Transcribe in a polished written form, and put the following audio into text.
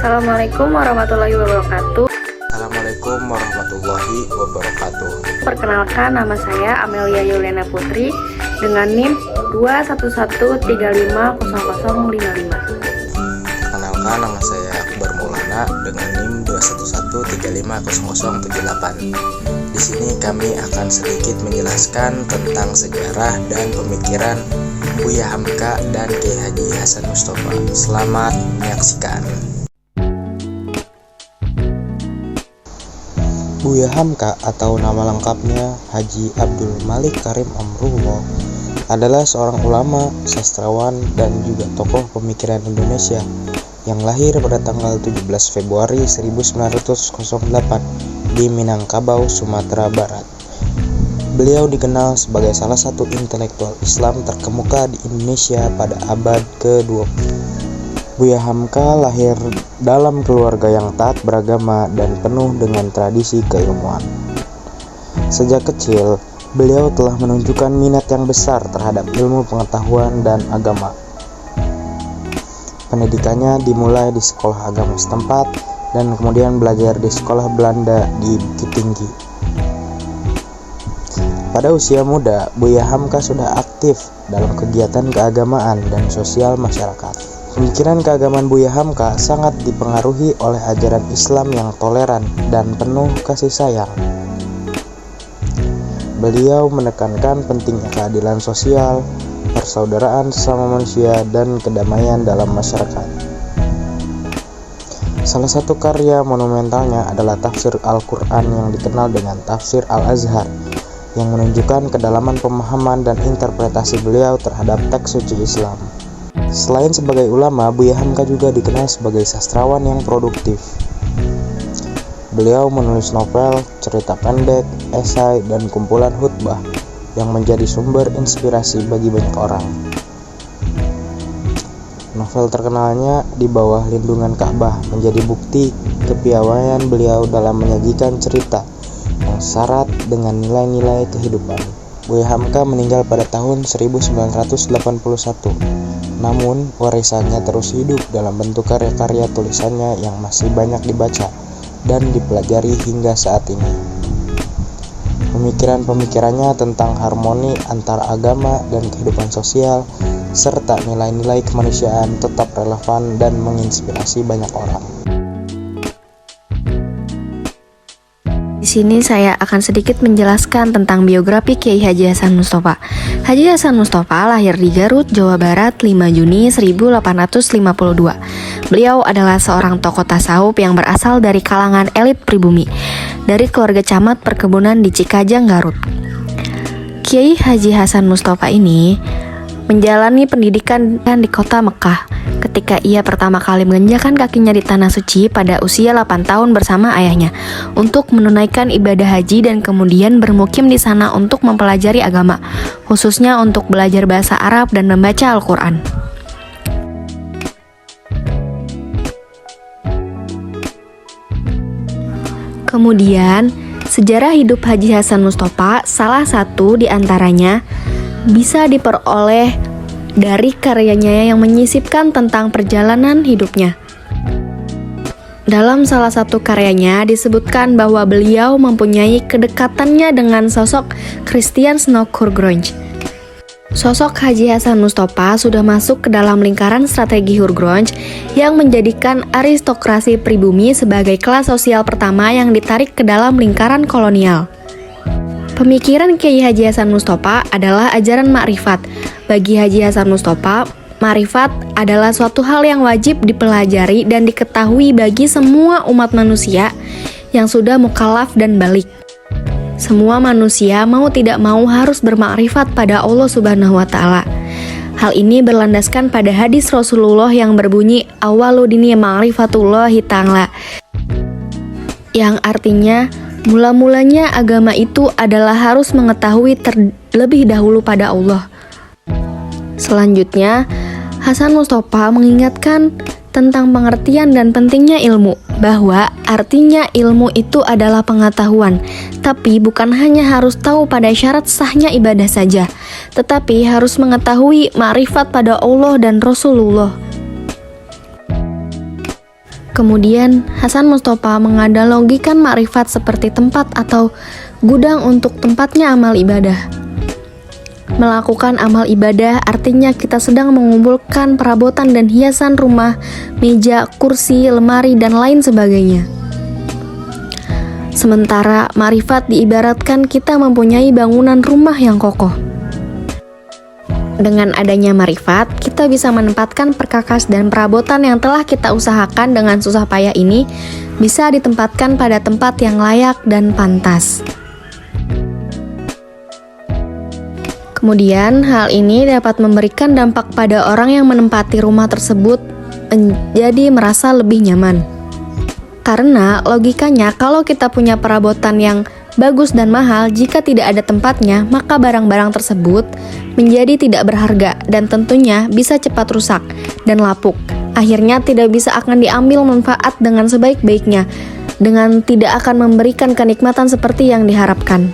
Assalamualaikum warahmatullahi wabarakatuh. Assalamualaikum warahmatullahi wabarakatuh. Perkenalkan, nama saya Amelia Yuliana Putri dengan NIM 211350055. Perkenalkan, nama saya Akbar Maulana dengan NIM 211350078. Di sini kami akan sedikit menjelaskan tentang sejarah dan pemikiran Buya Hamka dan Kiai Haji Hasan Mustafa. Selamat menyaksikan. Buya Hamka atau nama lengkapnya Haji Abdul Malik Karim Amrullah adalah seorang ulama, sastrawan, dan juga tokoh pemikiran Indonesia yang lahir pada tanggal 17 Februari 1908 di Minangkabau, Sumatera Barat. Beliau dikenal sebagai salah satu intelektual Islam terkemuka di Indonesia pada abad ke-20. Buya Hamka lahir dalam keluarga yang taat beragama dan penuh dengan tradisi keilmuan. Sejak kecil, beliau telah menunjukkan minat yang besar terhadap ilmu pengetahuan dan agama. Pendidikannya dimulai di sekolah agama setempat dan kemudian belajar di sekolah Belanda di Bukit Tinggi. Pada usia muda, Buya Hamka sudah aktif dalam kegiatan keagamaan dan sosial masyarakat. Pemikiran keagamaan Buya Hamka sangat dipengaruhi oleh ajaran Islam yang toleran dan penuh kasih sayang. Beliau menekankan pentingnya keadilan sosial, persaudaraan sesama manusia, dan kedamaian dalam masyarakat. Salah satu karya monumentalnya adalah tafsir Al-Quran yang dikenal dengan tafsir Al-Azhar, yang menunjukkan kedalaman pemahaman dan interpretasi beliau terhadap teks suci Islam. Selain sebagai ulama, Buya Hamka juga dikenal sebagai sastrawan yang produktif. Beliau menulis novel, cerita pendek, esai, dan kumpulan khutbah yang menjadi sumber inspirasi bagi banyak orang. Novel terkenalnya Di Bawah Lindungan Ka'bah menjadi bukti kepiawaian beliau dalam menyajikan cerita yang syarat dengan nilai-nilai kehidupan. Buya Hamka meninggal pada tahun 1981. Namun, warisannya terus hidup dalam bentuk karya-karya tulisannya yang masih banyak dibaca dan dipelajari hingga saat ini. Pemikiran-pemikirannya tentang harmoni antara agama dan kehidupan sosial, serta nilai-nilai kemanusiaan tetap relevan dan menginspirasi banyak orang. Di sini saya akan sedikit menjelaskan tentang biografi Kiai Haji Hasan Mustafa. Haji Hasan Mustafa lahir di Garut, Jawa Barat 5 Juni 1852. Beliau adalah seorang tokoh tasawuf yang berasal dari kalangan elit pribumi, dari keluarga camat perkebunan di Cikajang, Garut. Kiai Haji Hasan Mustafa ini menjalani pendidikan di kota Mekah ketika ia pertama kali menginjakkan kakinya di tanah suci pada usia 8 tahun bersama ayahnya untuk menunaikan ibadah haji dan kemudian bermukim di sana untuk mempelajari agama, khususnya untuk belajar bahasa Arab dan membaca Al-Quran. Kemudian, sejarah hidup Haji Hasan Mustafa salah satu di antaranya bisa diperoleh dari karyanya yang menyisipkan tentang perjalanan hidupnya. Dalam salah satu karyanya disebutkan bahwa beliau mempunyai kedekatannya dengan sosok Christian Snoeck-Hurgronje. Sosok Haji Hasan Mustafa sudah masuk ke dalam lingkaran strategi Hurgronje yang menjadikan aristokrasi pribumi sebagai kelas sosial pertama yang ditarik ke dalam lingkaran kolonial. Pemikiran Kiai Haji Hasan Mustafa adalah ajaran makrifat. Bagi Haji Hasan Mustafa, makrifat adalah suatu hal yang wajib dipelajari dan diketahui bagi semua umat manusia yang sudah mukallaf dan balik. Semua manusia mau tidak mau harus bermakrifat pada Allah Subhanahu wa Ta'ala. Hal ini berlandaskan pada hadis Rasulullah yang berbunyi awaludini ma'rifatullahi ta'ala, yang artinya mula-mulanya agama itu adalah harus mengetahui terlebih dahulu pada Allah. Selanjutnya, Hasan Mustafa mengingatkan tentang pengertian dan pentingnya ilmu, bahwa artinya ilmu itu adalah pengetahuan, tapi bukan hanya harus tahu pada syarat sahnya ibadah saja, tetapi harus mengetahui makrifat pada Allah dan Rasulullah. Kemudian, Hasan Mustafa menganalogikan makrifat seperti tempat atau gudang untuk tempatnya amal ibadah. Melakukan amal ibadah artinya kita sedang mengumpulkan perabotan dan hiasan rumah, meja, kursi, lemari, dan lain sebagainya. Sementara makrifat diibaratkan kita mempunyai bangunan rumah yang kokoh. Dengan adanya makrifat, kita bisa menempatkan perkakas dan perabotan yang telah kita usahakan dengan susah payah ini bisa ditempatkan pada tempat yang layak dan pantas. Kemudian, hal ini dapat memberikan dampak pada orang yang menempati rumah tersebut menjadi merasa lebih nyaman. Karena logikanya kalau kita punya perabotan yang bagus dan mahal, jika tidak ada tempatnya, maka barang-barang tersebut menjadi tidak berharga dan tentunya bisa cepat rusak dan lapuk. Akhirnya tidak bisa akan diambil manfaat dengan sebaik-baiknya, dengan tidak akan memberikan kenikmatan seperti yang diharapkan.